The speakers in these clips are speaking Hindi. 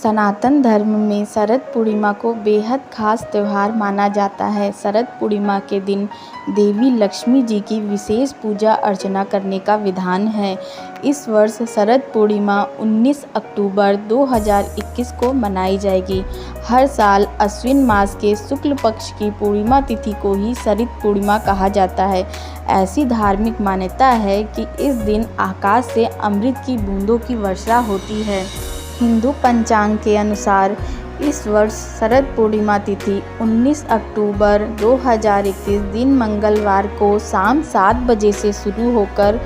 सनातन धर्म में शरद पूर्णिमा को बेहद खास त्यौहार माना जाता है। शरद पूर्णिमा के दिन देवी लक्ष्मी जी की विशेष पूजा अर्चना करने का विधान है। इस वर्ष शरद पूर्णिमा 19 अक्टूबर 2021 को मनाई जाएगी। हर साल अश्विन मास के शुक्ल पक्ष की पूर्णिमा तिथि को ही शरद पूर्णिमा कहा जाता है। ऐसी धार्मिक मान्यता है कि इस दिन आकाश से अमृत की बूंदों की वर्षा होती है। हिंदू पंचांग के अनुसार इस वर्ष शरद पूर्णिमा तिथि 19 अक्टूबर 2021 दिन मंगलवार को शाम 7 बजे से शुरू होकर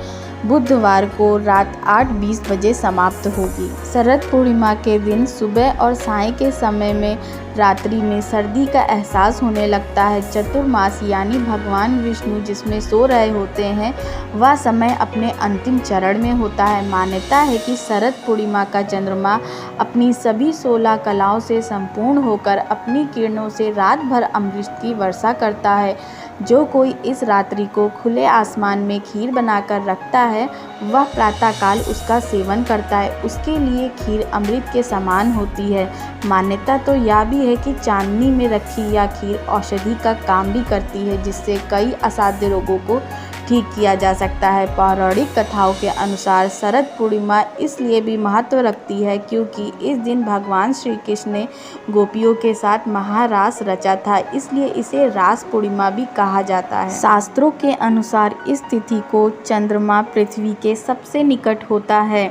बुधवार को रात 8:20 बजे समाप्त होगी। शरद पूर्णिमा के दिन सुबह और सायं के समय में रात्रि में सर्दी का एहसास होने लगता है। चतुर्मास यानी भगवान विष्णु जिसमें सो रहे होते हैं वह समय अपने अंतिम चरण में होता है। मान्यता है कि शरद पूर्णिमा का चंद्रमा अपनी सभी 16 कलाओं से संपूर्ण होकर अपनी किरणों से रात भर अमृत की वर्षा करता है। जो कोई इस रात्रि को खुले आसमान में खीर बनाकर रखता है वह प्रातःकाल उसका सेवन करता है। उसके लिए खीर अमृत के समान होती है। मान्यता तो यह भी है कि चांदनी में रखी यह खीर औषधि का काम भी करती है, जिससे कई असाध्य रोगों को ठीक किया जा सकता है। पौराणिक कथाओं के अनुसार शरद पूर्णिमा इसलिए भी महत्व रखती है क्योंकि इस दिन भगवान श्री कृष्ण ने गोपियों के साथ महारास रचा था, इसलिए इसे रास पूर्णिमा भी कहा जाता है। शास्त्रों के अनुसार इस तिथि को चंद्रमा पृथ्वी के सबसे निकट होता है।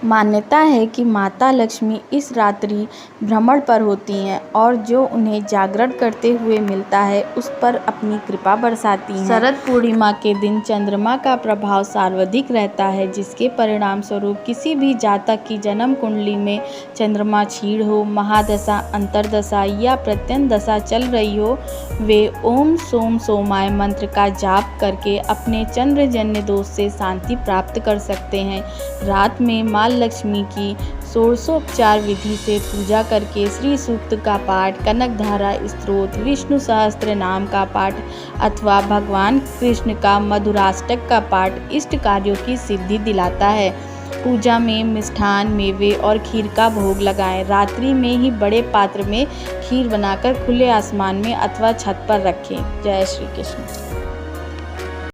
मान्यता है कि माता लक्ष्मी इस रात्रि भ्रमण पर होती हैं और जो उन्हें जागरण करते हुए मिलता है उस पर अपनी कृपा बरसाती हैं। शरद पूर्णिमा के दिन चंद्रमा का प्रभाव सर्वाधिक रहता है, जिसके परिणाम स्वरूप किसी भी जातक की जन्म कुंडली में चंद्रमा क्षीण हो, महादशा, अंतरदशा या प्रत्यंत दशा चल रही हो, वे ओम सोम सोमाय मंत्र का जाप करके अपने चंद्रजन्य दोष से शांति प्राप्त कर सकते हैं। रात में माँ लक्ष्मी की षोडशोपचार विधि से पूजा करके श्री सूक्त का पाठ, कनकधारा स्तोत्र, विष्णु सहस्त्र नाम का पाठ अथवा भगवान कृष्ण का मधुराष्टक का पाठ इष्ट कार्यों की सिद्धि दिलाता है। पूजा में मिष्ठान, मेवे और खीर का भोग लगाएं। रात्रि में ही बड़े पात्र में खीर बनाकर खुले आसमान में अथवा छत पर रखें। जय श्री कृष्ण।